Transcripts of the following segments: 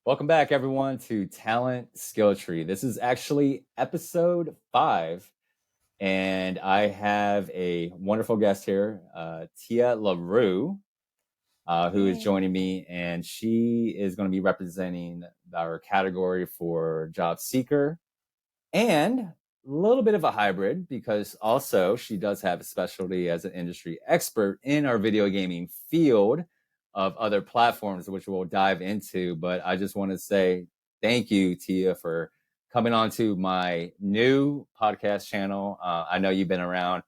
Welcome back, everyone, to Talent Skill Tree. This is actually episode 5, and I have a wonderful guest here, Tia LaRue, who is Yay. joining me, and she is going to be representing our category for job seeker and a little bit of a hybrid because also she does have a specialty as an industry expert in our video gaming field of other platforms, which we'll dive into. But I just want to say thank you, Tia, for coming on to my new podcast channel. I know you've been around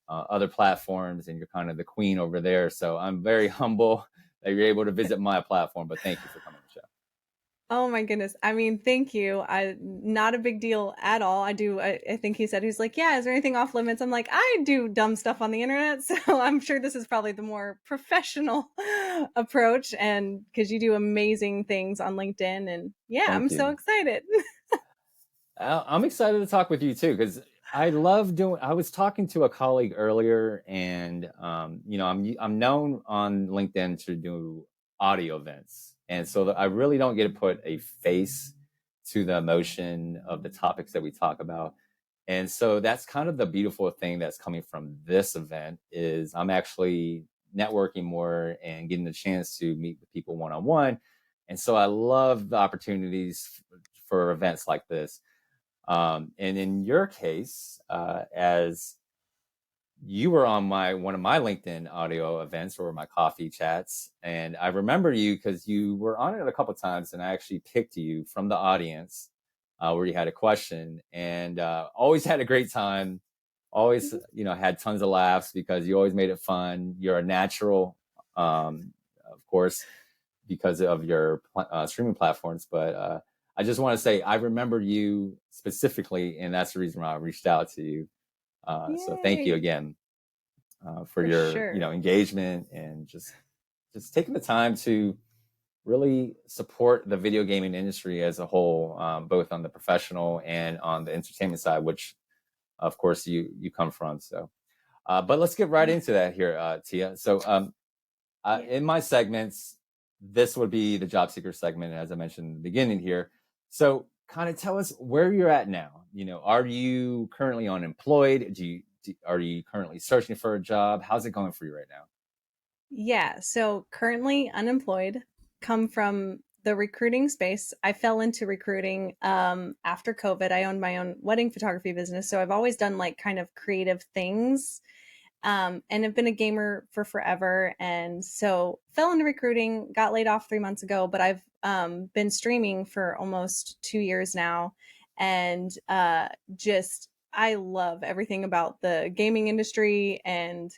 other platforms and you're kind of the queen over there. So I'm very humble that you're able to visit my platform, but thank you for coming on the show. Oh my goodness. I mean, thank you. I not a big deal at all. I think he said he's like, yeah, is there anything off limits? I'm like, I do dumb stuff on the internet, so I'm sure this is probably the more professional approach and because you do amazing things on LinkedIn and yeah, I'm Thank so you. excited. I'm excited to talk with you too because I love doing. I was talking to a colleague earlier, and I'm known on LinkedIn to do audio events, and so I really don't get to put a face to the emotion of the topics that we talk about. And so that's kind of the beautiful thing that's coming from this event is I'm actually networking more and getting the chance to meet with people one on one. And so I love the opportunities for events like this. And in your case, as you were on one of my LinkedIn audio events or my coffee chats, and I remember you because you were on it a couple of times, and I actually picked you from the audience where you had a question, and always had a great time. Always, had tons of laughs because you always made it fun. You're a natural, of course, because of your streaming platforms, but I just want to say I remember you specifically, and that's the reason why I reached out to you. So thank you Yay. again for For your sure. engagement and just taking the time to really support the video gaming industry as a whole, both on the professional and on the entertainment side, which of course you come from. So, but let's get right Yeah. into that here, Tia. So Yeah. in my segments, this would be the job seeker segment, as I mentioned in the beginning here. So, kind of tell us where you're at now. Are you currently unemployed? Are you currently searching for a job? How's it going for you right now? Yeah, so currently unemployed, come from the recruiting space. I fell into recruiting after COVID. I owned my own wedding photography business, so I've always done like kind of creative things and have been a gamer for forever. And so fell into recruiting, got laid off 3 months ago, but I've been streaming for almost 2 years now. And just, I love everything about the gaming industry and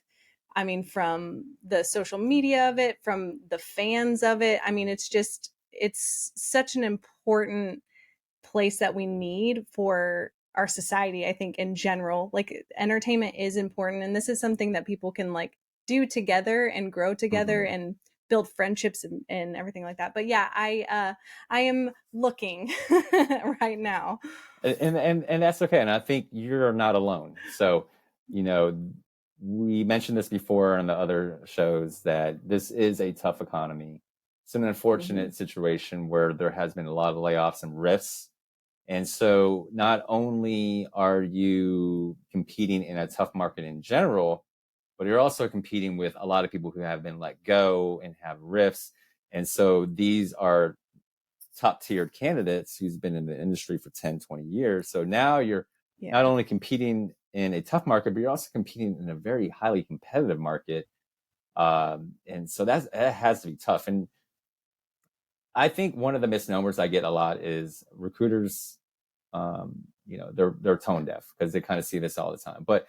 I mean, from the social media of it, from the fans of it. I mean, it's such an important place that we need for our society, I think, in general. Like, entertainment is important. And this is something that people can, like, do together and grow together Mm-hmm. and build friendships and everything like that. But yeah, I am looking right now. And that's okay. And I think you're not alone. So, you know, we mentioned this before on the other shows that this is a tough economy. It's an Mm-hmm. unfortunate situation where there has been a lot of layoffs and rifts. And so not only are you competing in a tough market in general, but you're also competing with a lot of people who have been let go and have rifts. And so these are top tiered candidates who's been in the industry for 10, 20 years. So now you're not Yeah. only competing in a tough market, but you're also competing in a very highly competitive market. And so that has to be tough. And I think one of the misnomers I get a lot is recruiters, they're tone deaf because they kind of see this all the time. But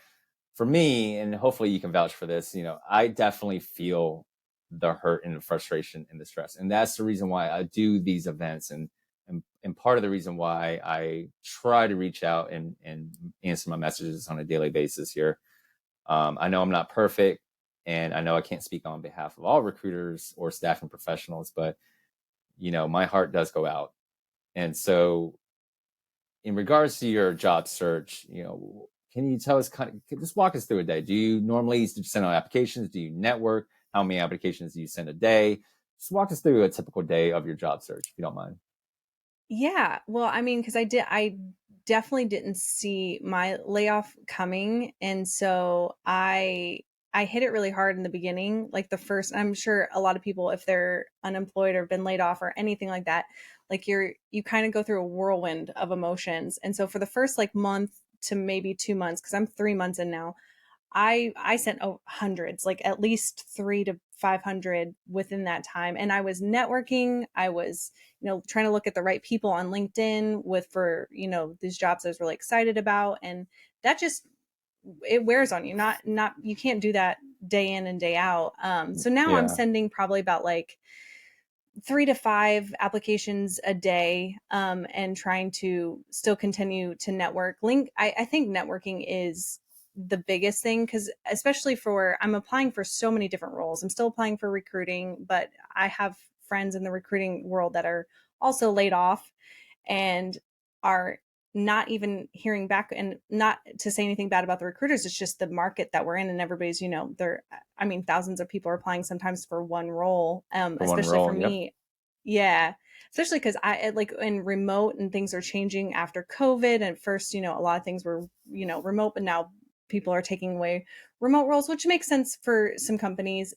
for me, and hopefully you can vouch for this, I definitely feel the hurt and the frustration and the stress. And that's the reason why I do these events and part of the reason why I try to reach out and answer my messages on a daily basis here. I know I'm not perfect and I know I can't speak on behalf of all recruiters or staffing professionals, but my heart does go out. And so in regards to your job search, can you tell us just walk us through a day? Do you normally send out applications? Do you network? How many applications do you send a day? Just walk us through a typical day of your job search, if you don't mind. Yeah. Well, I mean, because I definitely didn't see my layoff coming. And so I hit it really hard in the beginning. Like the first, I'm sure a lot of people, if they're unemployed or been laid off or anything like that, like you kind of go through a whirlwind of emotions. And so for the first like month to maybe 2 months, because I'm 3 months in now, I sent hundreds, like at least 3 to 500 within that time. And I was networking. I was, trying to look at the right people on LinkedIn with for, these jobs I was really excited about. And that just it wears on you. Not you can't do that day in and day out. So now I'm Yeah, sending probably about like 3 to 5 applications a day, and trying to still continue to network. I think networking is the biggest thing because, especially for, I'm applying for so many different roles. I'm still applying for recruiting, but I have friends in the recruiting world that are also laid off and are not even hearing back. And not to say anything bad about the recruiters, it's just the market that we're in, and everybody's, they're, I mean, thousands of people are applying sometimes for one role, for one especially for role. Yep, me. Yeah, especially because I like in remote, and things are changing after COVID. And at first, a lot of things were, remote, but now people are taking away remote roles, which makes sense for some companies.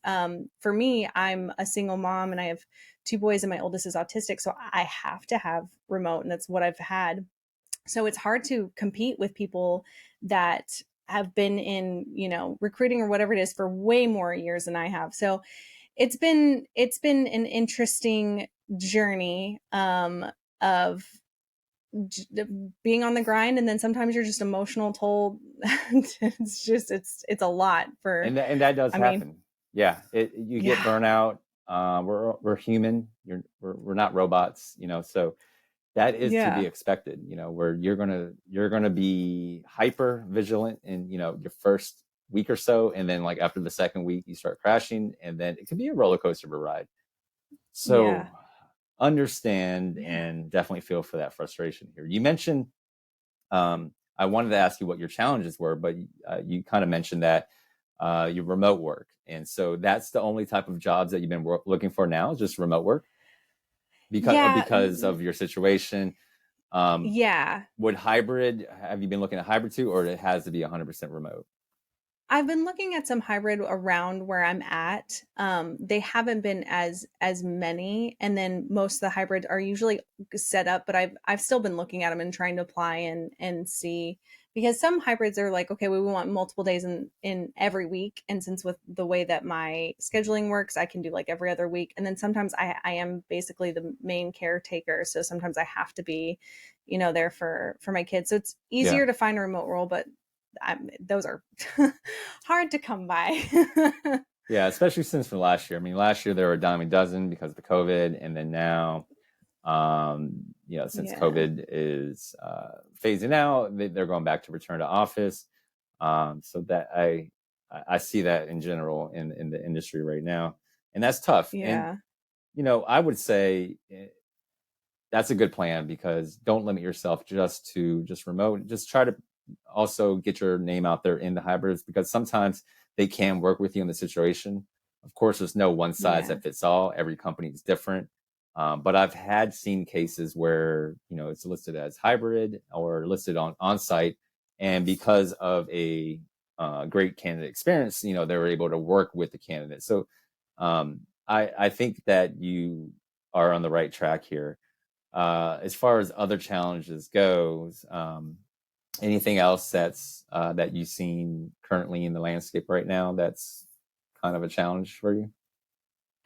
For me, I'm a single mom and I have 2 boys, and my oldest is autistic, so I have to have remote, and that's what I've had. So it's hard to compete with people that have been in, recruiting or whatever it is for way more years than I have. So it's been an interesting journey, of being on the grind, and then sometimes you're just emotional toll. It's a lot for, and that does I mean, happen. Yeah, you get yeah, burnout. We're human. We're not robots. So that is to be yeah, expected. Where you're gonna be hyper vigilant in your first week or so, and then like after the second week you start crashing, and then it can be a roller coaster of a ride. So yeah, understand yeah, and definitely feel for that frustration here. You mentioned, I wanted to ask you what your challenges were, but you kind of mentioned that you remote work, and so that's the only type of jobs that you've been looking for now, just remote work, yeah, because of your situation. Um, yeah. would hybrid have you been looking at hybrid too, or it has to be 100% remote? I've been looking at some hybrid around where I'm at. They haven't been as many, and then most of the hybrids are usually set up. But I've still been looking at them and trying to apply and see, because some hybrids are like, okay, we want multiple days in every week, and since with the way that my scheduling works, I can do like every other week. And then sometimes I am basically the main caretaker, so sometimes I have to be, there for my kids. So it's Yeah, easier to find a remote role, but those are hard to come by. yeah, especially since from last year. I mean, last year there were a dime a dozen because of the COVID, and then now, since Yeah. COVID is phasing out, they're going back to return to office. So that I see that in general in the industry right now, and that's tough. And Yeah. I would say that's a good plan, because don't limit yourself just to just remote. Just try to also get your name out there in the hybrids, because sometimes they can work with you in the situation. Of course, there's no one size Yeah. that fits all. Every company is different. But I've had seen cases where it's listed as hybrid or listed on site, and because of a great candidate experience, they were able to work with the candidate. So I think that you are on the right track here. As far as other challenges goes, anything else that you've seen currently in the landscape right now that's kind of a challenge for you?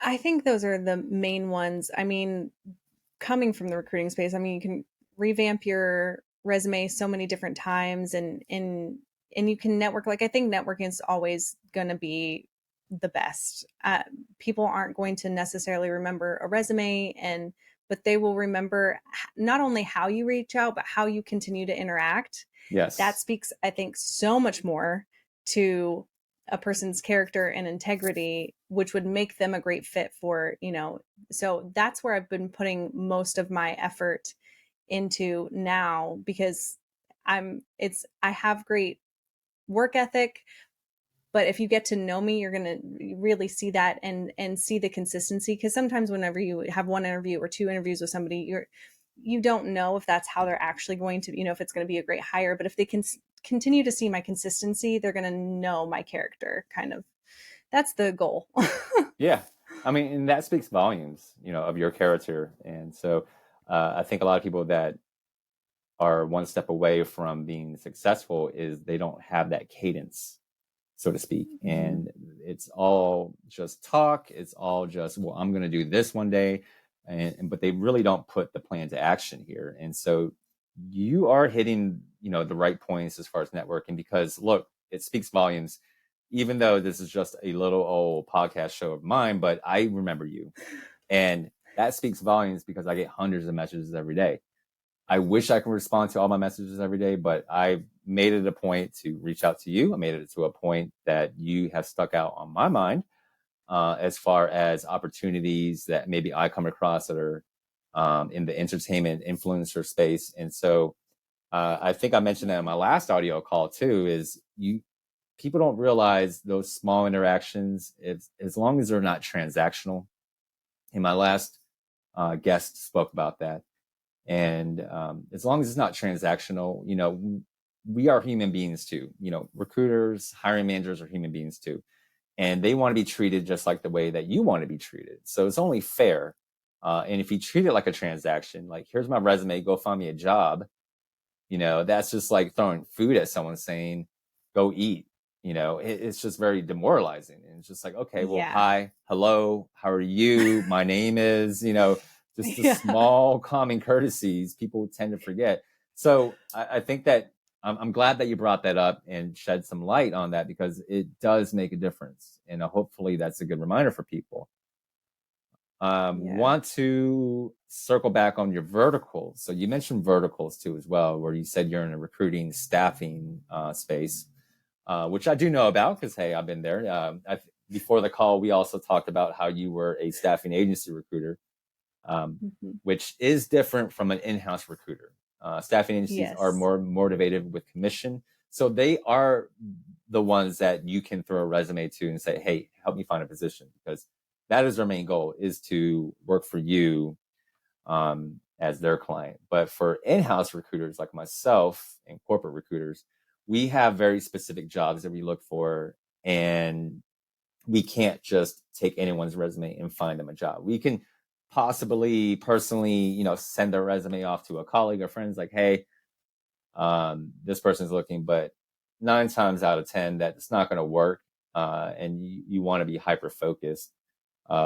I think those are the main ones. I mean, coming from the recruiting space, I mean, you can revamp your resume so many different times, and you can network. Like, I think networking is always going to be the best. People aren't going to necessarily remember a resume, but they will remember not only how you reach out, but how you continue to interact. That Yes. speaks, I think, so much more to a person's character and integrity, which would make them a great fit for, so that's where I've been putting most of my effort into now, because I have great work ethic, but if you get to know me, you're going to really see that and see the consistency. Because sometimes whenever you have one interview or two interviews with somebody, you don't know if that's how they're actually going to, if it's going to be a great hire, but if they can continue to see my consistency, they're going to know my character kind of. That's the goal. Yeah. I mean, and that speaks volumes, of your character. And so I think a lot of people that are one step away from being successful is they don't have that cadence, so to speak. Mhm. And it's all just talk. It's all just, well, I'm going to do this one day. But they really don't put the plan to action here. And so you are hitting, the right points as far as networking, because look, it speaks volumes, even though this is just a little old podcast show of mine, but I remember you. And that speaks volumes because I get hundreds of messages every day. I wish I could respond to all my messages every day, but I made it a point to reach out to you. I made it to a point that you have stuck out on my mind, as far as opportunities that maybe I come across that are in the entertainment influencer space. And so I think I mentioned that in my last audio call too, is people don't realize those small interactions, as long as they're not transactional. And my last guest spoke about that. And as long as it's not transactional, we are human beings too. Recruiters, hiring managers are human beings too. And they want to be treated just like the way that you want to be treated. So it's only fair. And if you treat it like a transaction, like, here's my resume, go find me a job, that's just like throwing food at someone saying, go eat. It's just very demoralizing. And it's just like, okay, well, Yeah. hi, hello, how are you? My name is, just the Yeah. small common courtesies people tend to forget. So I think that I'm glad that you brought that up and shed some light on that, because it does make a difference. And hopefully that's a good reminder for people. Yeah. Want to circle back on your verticals. So you mentioned verticals too, as well, where you said you're in a recruiting staffing space, which I do know about because, hey, I've been there. Before the call, we also talked about how you were a staffing agency recruiter, um, Mhm. which is different from an in-house recruiter. Staffing agencies are Yes. more motivated with commission. So they are the ones that you can throw a resume to and say, hey, help me find a position, because that is their main goal, is to work for you as their client. But for in-house recruiters like myself and corporate recruiters, we have very specific jobs that we look for, and we can't just take anyone's resume and find them a job. We can possibly personally, send their resume off to a colleague or friends, like, hey, this person's looking, but 9 times out of 10, that's not going to work. And you want to be hyper focused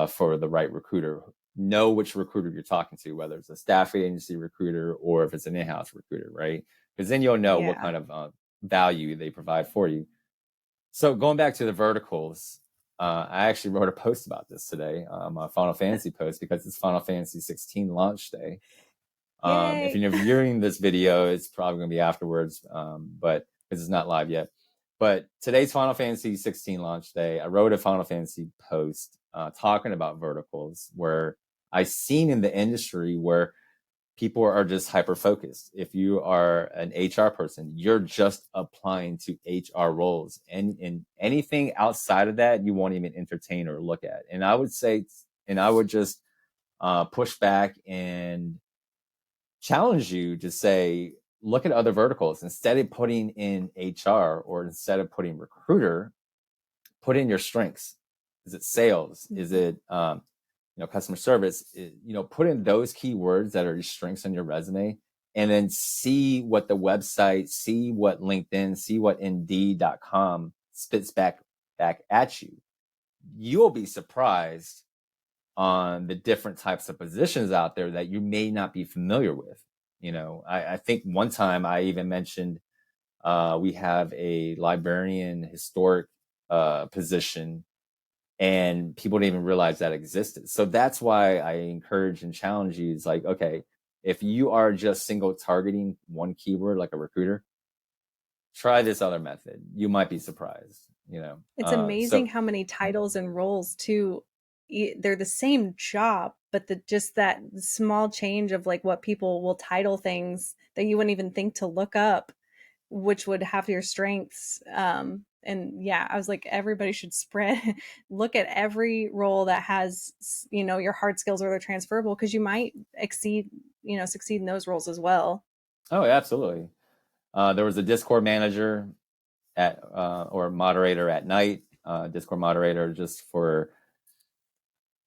for the right recruiter. Know which recruiter you're talking to, whether it's a staffing agency recruiter or if it's an in-house recruiter, right? Because then you'll know what Yeah. kind of value they provide for you. So going back to the verticals, I actually wrote a post about this today, my Final Fantasy post, because it's Final Fantasy 16 launch day. If Yay. you're viewing this video, it's probably going to be afterwards, but because it's not live yet. But today's Final Fantasy 16 launch day. I wrote a Final Fantasy post talking about verticals, where I've seen in the industry where people are just hyper focused. If you are an HR person, you're just applying to HR roles, and anything outside of that, you won't even entertain or look at. And I would say, and I would just push back and challenge you to say, look at other verticals. Instead of putting in HR, or instead of putting recruiter, put in your strengths. Is it sales? Is Mhm. it customer service? Put in those keywords that are your strengths on your resume, and then see what the website, see what LinkedIn, see what Indeed.com spits back at you. You'll be surprised on the different types of positions out there that you may not be familiar with. I think one time I even mentioned we have a librarian historic position, and people didn't even realize that existed. So that's why I encourage and challenge you. It's like, okay, if you are just single targeting one keyword like a recruiter, try this other method. You might be surprised. It's So amazing how many titles and roles too. They're the same job, but just that small change of like what people will title things that you wouldn't even think to look up, which would have your strengths. And yeah, I was like, everybody should spread, look at every role that has, your hard skills or they're transferable, because you might exceed succeed in those roles as well. Oh, yeah, absolutely. There was a Discord manager at or moderator at night, Discord moderator just for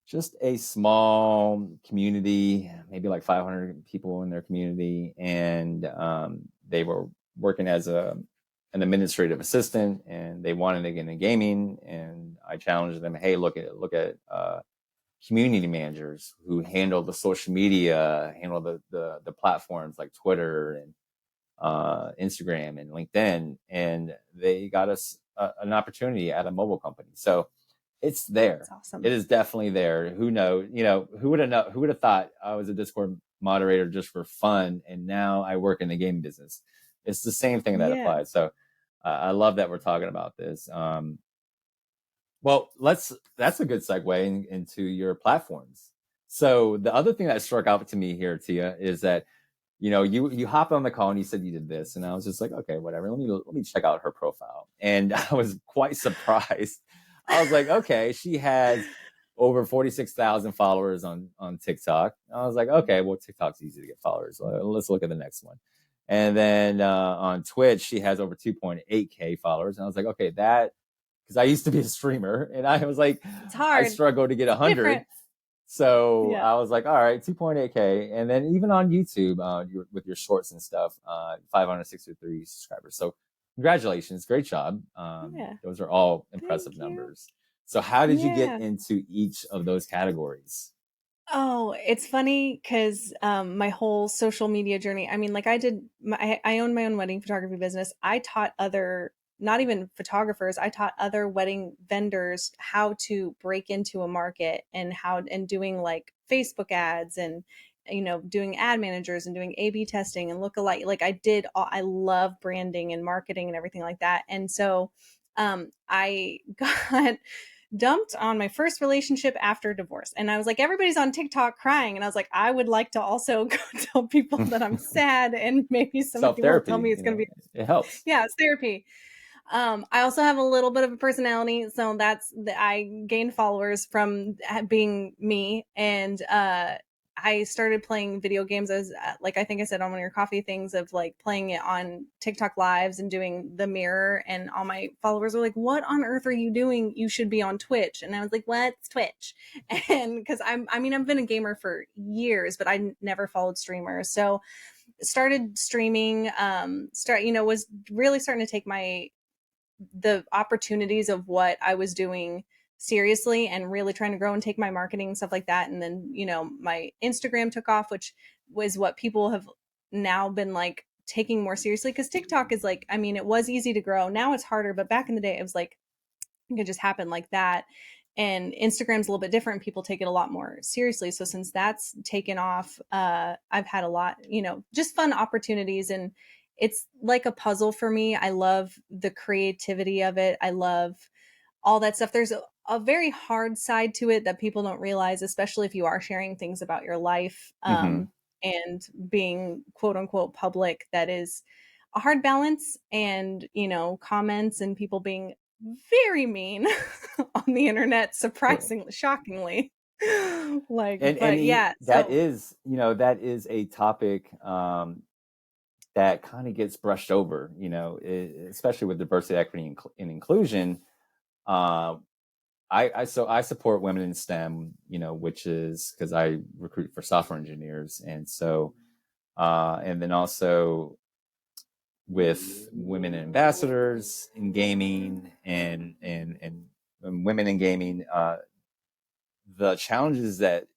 just a small community, maybe like 500 people in their community, and they were working as an administrative assistant, and they wanted to get into gaming. And I challenged them, hey, look at community managers who handle the social media, handle the platforms like Twitter and Instagram and LinkedIn, and they got us an opportunity at a mobile company. So it's It's there. It awesome. is definitely there. Who knows? Who would have who would have thought I was a Discord moderator just for fun, and now I work in the game business. It's the same thing that Yeah. applies. So I love that we're talking about this. Well, that's a good segue into your platforms. So the other thing that struck out to me here, Tia, is that you hopped on the call and you said you did this, and I was just like, okay, whatever. Let me check out her profile, and I was quite surprised. I was like, okay, she has over 46,000 followers on TikTok. I was like, okay, well, TikTok's easy to get followers. Let's look at the next one. And then on Twitch, she has over 2.8K followers, and I was like, okay, that because I used to be a streamer, and I was like, It's I hard. struggled to get It's 100. different. So Yeah. I was like, all right, 2.8K. And then even on YouTube, with your shorts and stuff, 563 subscribers. So congratulations. Great job. Yeah. Those are all Thank impressive you. numbers. So how did you get Yeah. into each of those categories? Oh, it's funny because my whole social media journey, I mean, like I own my own wedding photography business. I taught other, not even photographers, I taught other wedding vendors how to break into a market and doing like Facebook ads and, doing ad managers and doing A/B testing and lookalike. Like I love branding and marketing and everything like that. And so I got dumped on my first relationship after divorce. And I was like, everybody's on TikTok crying. And I was like, I would like to also go tell people that I'm sad and maybe somebody will tell Self-therapy, me it's going to be, it helps. yeah, it's therapy. I also have a little bit of a personality, so I gained followers from being me, and I started playing video games as like I think I said on one of your coffee things of like playing it on TikTok lives and doing the mirror, and all my followers were like, "What on earth are you doing? You should be on Twitch." And I was like, "What's Twitch?" And because I mean, I've been a gamer for years, but I never followed streamers, so started streaming. Was really starting to take the opportunities of what I was doing seriously and really trying to grow and take my marketing and stuff like that. And then, my Instagram took off, which was what people have now been like taking more seriously because TikTok is like, I mean, it was easy to grow. Now it's harder, but back in the day, it was like, it could just happen like that. And Instagram's a little bit different. People take it a lot more seriously. So since that's taken off, I've had a lot, just fun opportunities. And it's like a puzzle for me. I love the creativity of it. I love all that stuff. There's a very hard side to it that people don't realize, especially if you are sharing things about your life, Hmm. and being quote unquote public. That is a hard balance, and comments and people being very mean on the internet, Sure. surprisingly, shockingly. Like, And but yeah, that so is, that is a topic that kind of gets brushed over, especially with diversity, equity, and inclusion. Uh, I support women in STEM, which is because I recruit for software engineers, and so and then also with women ambassadors in gaming and women in gaming, the challenges that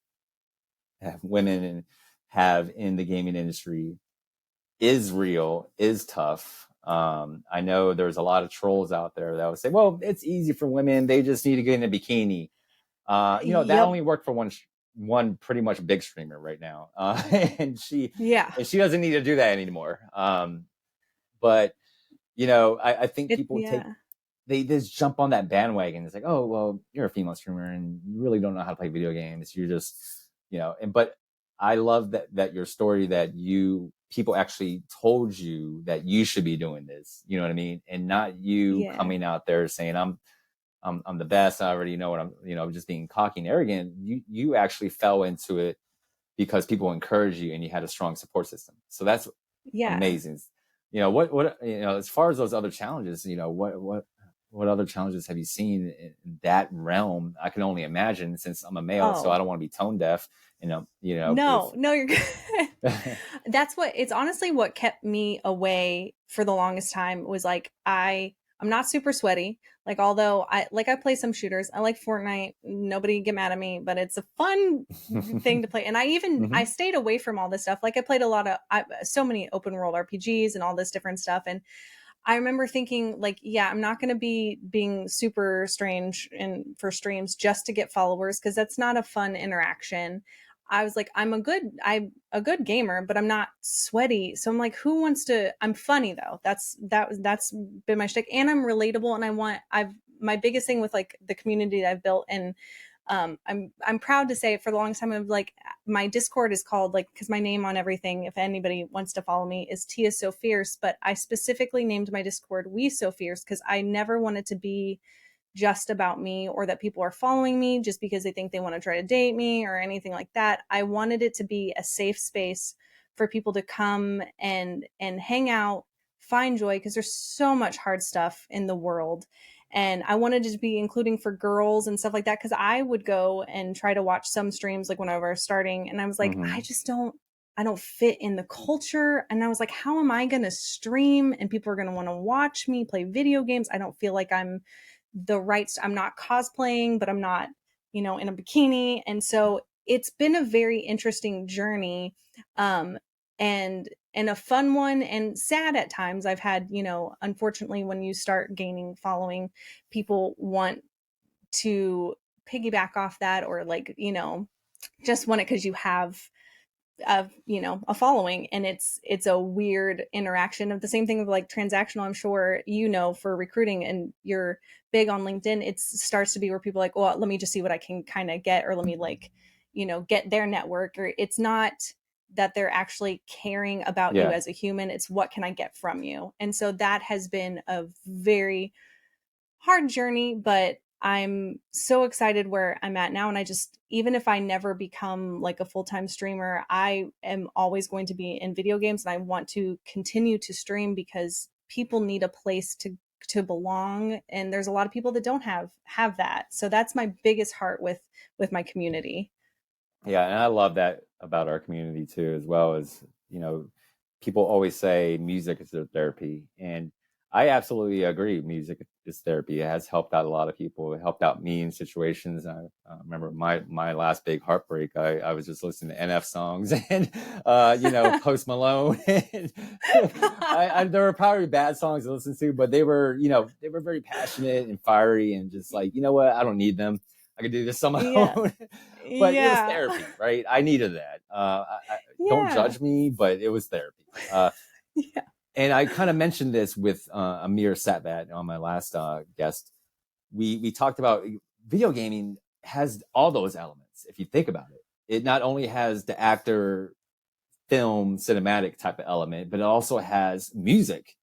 women have in the gaming industry is real, is tough. I know there's a lot of trolls out there that would say, "Well, it's easy for women; they just need to get in a bikini." That yep, only worked for one pretty much big streamer right now, and she yeah, and she doesn't need to do that anymore. But I think people take yeah, they just jump on that bandwagon. It's like, oh well, you're a female streamer and you really don't know how to play video games. You're just but I love that your story that you people actually told you that you should be doing this. You know what I mean, and not you yeah, coming out there saying I'm the best. I already know what I'm just being cocky and arrogant. You actually fell into it because people encourage you and you had a strong support system. So that's Yeah. amazing. What as far as those other challenges, what other challenges have you seen in that realm? I can only imagine, since I'm a male, so I Oh, don't want to be tone deaf. With no, no, you're good. That's what it's honestly what kept me away for the longest time was like I'm not super sweaty. Like although I play some shooters. I like Fortnite. Nobody get mad at me, but it's a fun thing to play. And I hmm stayed away from all this stuff. Like I played a lot of so many open world RPGs and all this different stuff and I remember thinking like, yeah, I'm not going to be being super strange and for streams just to get followers because that's not a fun interaction. I was like, I'm a good gamer, but I'm not sweaty. So I'm like, who wants to? I'm funny though. That's been my shtick, and I'm relatable. And I've my biggest thing with like the community that I've built and I'm proud to say for the longest time of like my Discord is called like because my name on everything, if anybody wants to follow me, is Tia So Fierce. But I specifically named my Discord We So Fierce because I never wanted to be just about me or that people are following me just because they think they want to try to date me or anything like that. I wanted it to be a safe space for people to come and hang out, find joy because there's so much hard stuff in the world. And I wanted it to be including for girls and stuff like that because I would go and try to watch some streams like when I was starting and I was like, hmm I don't fit in the culture. And I was like, how am I going to stream and people are going to want to watch me play video games? I don't feel like I'm not cosplaying, but I'm not, in a bikini. And so it's been a very interesting journey. Um, and a fun one and sad at times. I've had, unfortunately, when you start gaining following, people want to piggyback off that or like, just want it because you have a following and it's a weird interaction of the same thing of like transactional. I'm sure for recruiting and you're big on LinkedIn, it starts to be where people are like, well, let me just see what I can kind of get or let me like get their network. Or it's not that they're actually caring about you Yeah. as a human, it's what can I get from you. And so that has been a very hard journey, but I'm so excited where I'm at now. And I just, even if I never become like a full time streamer, I am always going to be in video games and I want to continue to stream because people need a place to belong and there's a lot of people that don't have that. So that's my biggest heart with my community. Yeah, and I love that about our community too, as well as, you know, people always say music is their therapy. And I absolutely agree. Music is therapy. It has helped out a lot of people. It helped out me in situations. I remember my last big heartbreak. I was just listening to NF songs and, Post Malone. And there were probably bad songs to listen to, but they were very passionate and fiery and just like, you know what? I don't need them. I could do this on my Yeah. own. But it was Yeah. therapy, right? I needed that. Don't Yeah. judge me, but it was therapy. Yeah. And I kind of mentioned this with Amir Satvat on my last guest. We talked about video gaming has all those elements. If you think about it, it not only has the actor, film, cinematic type of element, but it also has music.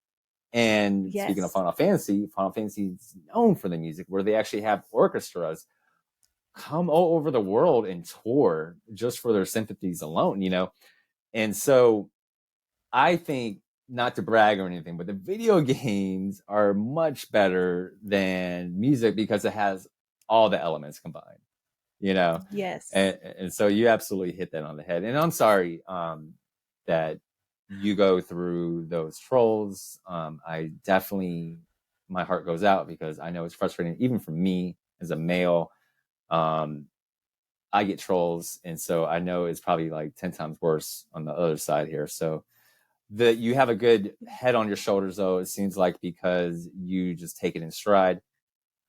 And speaking of Yes. Final Fantasy is known for the music, where they actually have orchestras come all over the world and tour just for their sympathies alone. And so I think, not to brag or anything, but the video games are much better than music because it has all the elements combined, you know? Yes. And so you absolutely hit that on the head. And I'm sorry that you go through those trolls. I definitely, my heart goes out because I know it's frustrating, even for me as a male. Um, I get trolls, and so I know it's probably like 10 times worse on the other side here. So you have a good head on your shoulders, though, it seems like, because you just take it in stride.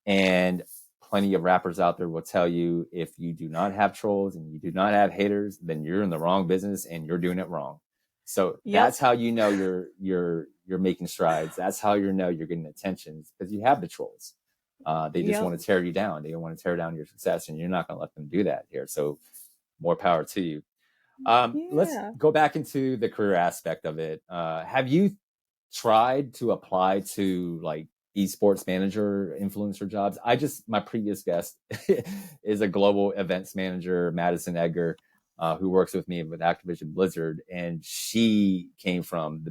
And plenty of rappers out there will tell you, if you do not have trolls and you do not have haters, then you're in the wrong business and you're doing it wrong. So Yep. that's how you know you're making strides. That's how you know you're getting attention, because you have the trolls. They just Yep. want to tear you down. They want to tear down your success, and you're not going to let them do that here. So more power to you. Let's Yeah. go back into the career aspect of it. Have you tried to apply to like esports manager, influencer jobs? My previous guest is a global events manager, Madison Edgar. who works with me with Activision Blizzard, and she came from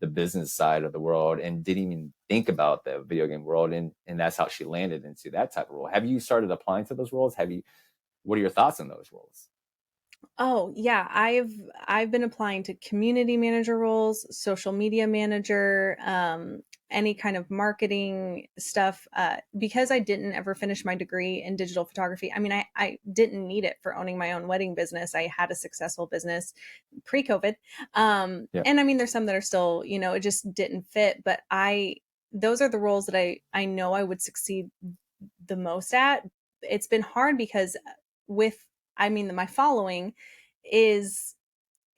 the business side of the world and didn't even think about the video game world, and that's how she landed into that type of role. Have you started applying to those roles? Have you? What are your thoughts on those roles? Oh, yeah, I've been applying to community manager roles, social media manager, any kind of marketing stuff. Because I didn't ever finish my degree in digital photography. I mean, I didn't need it for owning my own wedding business. I had a successful business pre-COVID. Yeah, And I mean, there's some that are still, it just didn't fit, but those are the roles that I know I would succeed the most at. It's been hard because with I mean, my following is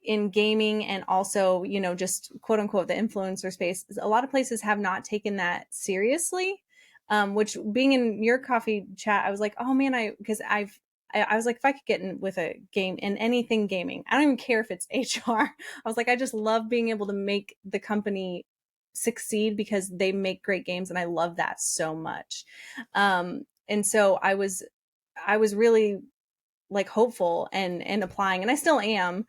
in gaming and also, just quote unquote the influencer space. A lot of places have not taken that seriously. Which being in your coffee chat, I was like, oh man, I was like, if I could get in with a game in anything gaming, I don't even care if it's HR. I was like, I just love being able to make the company succeed because they make great games and I love that so much. And so I was really like hopeful and applying, and I still am.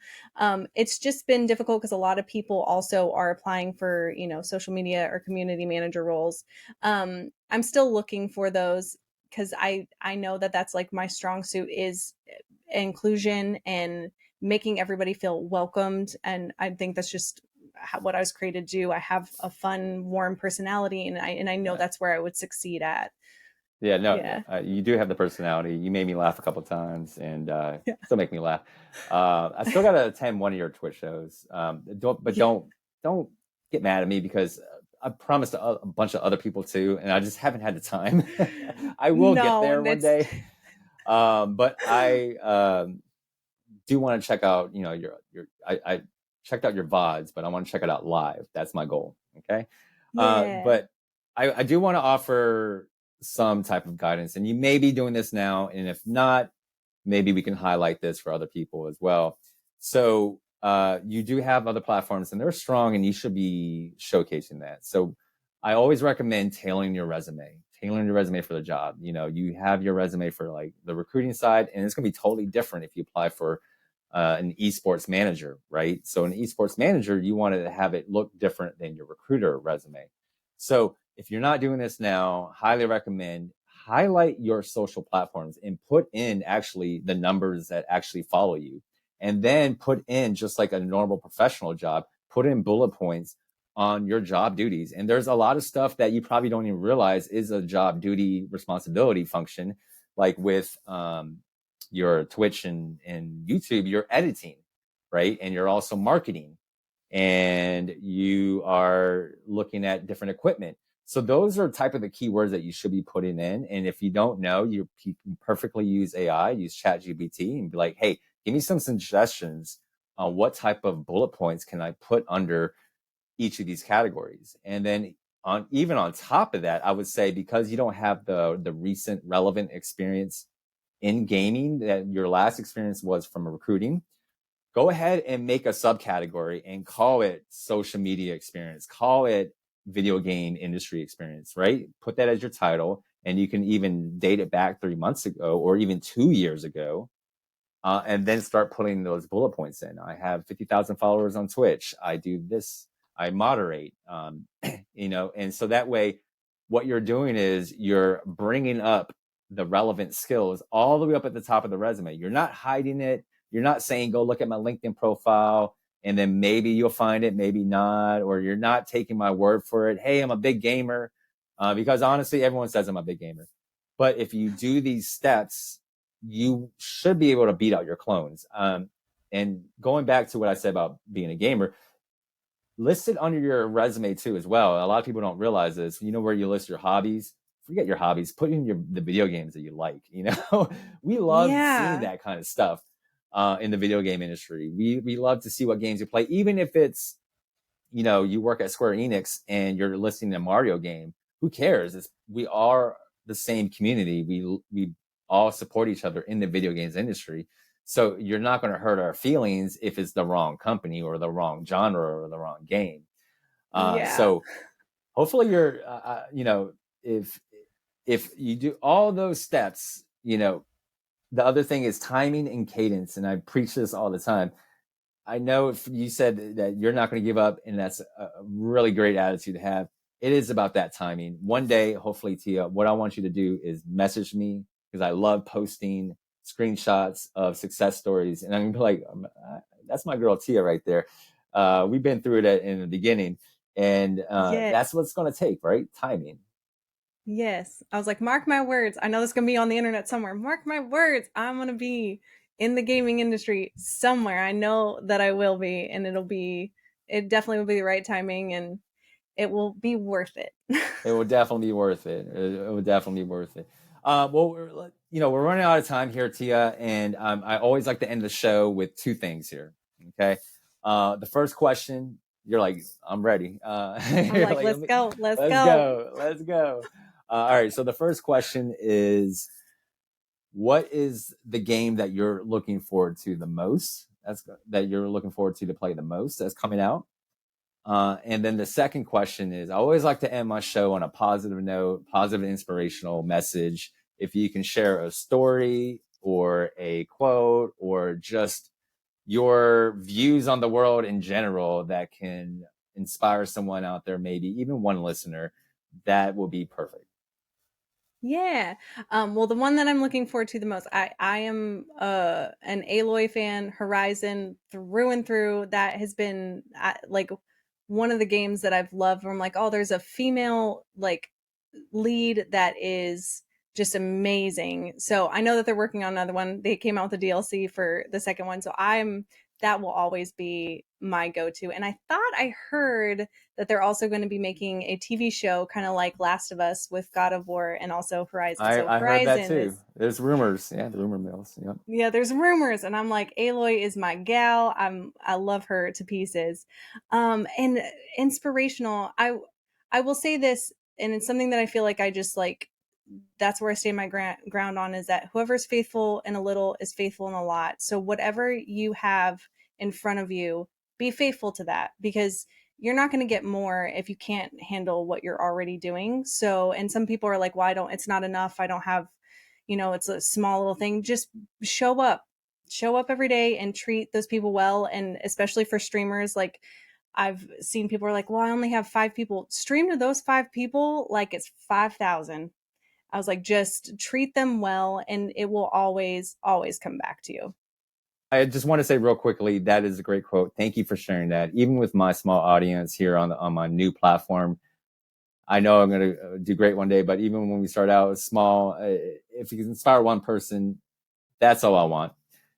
It's just been difficult because a lot of people also are applying for social media or community manager roles. I'm still looking for those because I know that that's like my strong suit is inclusion and making everybody feel welcomed, and I think that's just what I was created to do. I have a fun, warm personality, and I know right. that's where I would succeed at. Yeah, no, Yeah. you do have the personality. You made me laugh a couple times, and Yeah. still make me laugh. I still got to attend one of your Twitch shows. Don't, but Yeah. don't get mad at me because I promised a bunch of other people too, and I just haven't had the time. I will get No, there one that's day, but I do want to check out, your. I checked out your VODs, but I want to check it out live. That's my goal. Okay, yeah. but I do want to offer some type of guidance, and you may be doing this now, and if not, maybe we can highlight this for other people as well. So you do have other platforms, and they're strong, and you should be showcasing that. So I always recommend tailoring your resume for the job. You have your resume for like the recruiting side, and it's going to be totally different if you apply for an esports manager, right? So an esports manager, you want to have it look different than your recruiter resume. So if you're not doing this now, highly recommend highlight your social platforms and put in actually the numbers that actually follow you. And then put in, just like a normal professional job, put in bullet points on your job duties. And there's a lot of stuff that you probably don't even realize is a job duty responsibility function, like with your Twitch and YouTube, you're editing, right? And you're also marketing, and you are looking at different equipment. So those are type of the keywords that you should be putting in. And if you don't know, you can perfectly use AI, use ChatGPT, and be like, hey, give me some suggestions on what type of bullet points can I put under each of these categories. And then on top of that, I would say, because you don't have the recent relevant experience in gaming, that your last experience was from recruiting, go ahead and make a subcategory and call it social media experience, call it video game industry experience, right? Put that as your title, and you can even date it back 3 months ago or even 2 years ago, and then start putting those bullet points in. I have 50,000 followers on Twitch. I do this. I moderate. And so that way, what you're doing is you're bringing up the relevant skills all the way up at the top of the resume. You're not hiding it. You're not saying, go look at my LinkedIn profile and then maybe you'll find it, maybe not, or you're not taking my word for it. Hey, I'm a big gamer. Because honestly, everyone says I'm a big gamer. But if you do these steps, you should be able to beat out your clones. And going back to what I said about being a gamer, list it under your resume too as well. A lot of people don't realize this. You know where you list your hobbies? Forget your hobbies. Put in the video games that you like. We love seeing Yeah. that kind of stuff in the video game industry. We love to see what games you play, even if it's, you work at Square Enix and you're listing a Mario game. Who cares? We are the same community. We all support each other in the video games industry. So you're not going to hurt our feelings if it's the wrong company or the wrong genre or the wrong game. Yeah. So hopefully if you do all those steps, the other thing is timing and cadence, and I preach this all the time. I know if you said that you're not going to give up, and that's a really great attitude to have. It is about that timing. One day, hopefully, Tia, what I want you to do is message me because I love posting screenshots of success stories, and I'm gonna be like, "That's my girl Tia right there." We've been through that in the beginning, and Yes. that's what it's going to take, right? Timing. Yes. I was like, mark my words. I know this is going to be on the internet somewhere. Mark my words. I'm going to be in the gaming industry somewhere. I know that I will be, and it definitely will be the right timing and it will be worth it. It will definitely be worth it. It will definitely be worth it. Well, we're running out of time here, Tia, and I always like to end the show with two things here. Okay, the first question, you're like, I'm ready. I'm You're like, like, let's go. Let's let's go. go, let's go. All right. So the first question is, what is the game that you're looking forward to the most? That you're looking forward to play the most that's coming out. And then the second question is, I always like to end my show on a positive note, positive inspirational message. If you can share a story or a quote or just your views on the world in general that can inspire someone out there, maybe even one listener, that will be perfect. Yeah. Well, the one that I'm looking forward to the most, I am an Aloy fan, Horizon through and through. That has been like one of the games that I've loved where I'm like, oh, there's a female like lead that is just amazing. So I know that they're working on another one. They came out with a DLC for the second one. So that will always be my go-to. And I thought I heard that they're also going to be making a TV show kind of like Last of Us with God of War and also Horizon. So I heard that Horizon too. is There's rumors. Yeah, the rumor mills. Yep. yeah, there's rumors and I'm like Aloy is my gal. I love her to pieces. And inspirational. I will say this and it's something that I feel like I just like that's where I stand my ground on is that whoever's faithful in a little is faithful in a lot. So whatever you have in front of you, be faithful to that because you're not going to get more if you can't handle what you're already doing. So, and some people are like, well, it's not enough. I don't have, it's a small little thing. Just show up, show up every day and treat those people well. And especially for streamers, like I've seen people are like, well, I only have 5 people. Stream to those 5 people like it's 5,000. I was like, just treat them well and it will always, always come back to you. I just want to say real quickly that is a great quote. Thank you for sharing that. Even with my small audience here on my new platform, I know I'm going to do great one day. But even when we start out small, if you can inspire one person, that's all I want.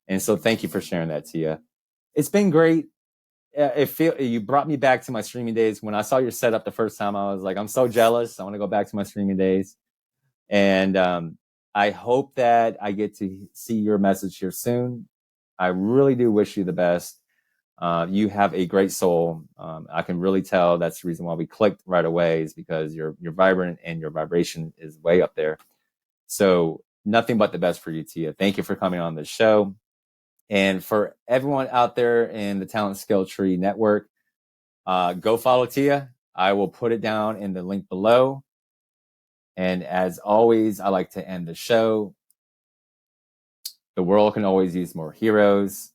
And so, thank you for sharing that, Tia. It's been great. You brought me back to my streaming days. When I saw your setup the first time, I was like, I'm so jealous. I want to go back to my streaming days. And I hope that I get to see your message here soon. I really do wish you the best. You have a great soul. I can really tell that's the reason why we clicked right away is because you're vibrant and your vibration is way up there. So nothing but the best for you, Tia. Thank you for coming on the show. And for everyone out there in the Talent Skill Tree Network, go follow Tia. I will put it down in the link below. And as always, I like to end the show. The world can always use more heroes,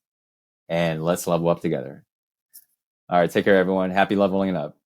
and let's level up together. All right, take care, everyone. Happy leveling up.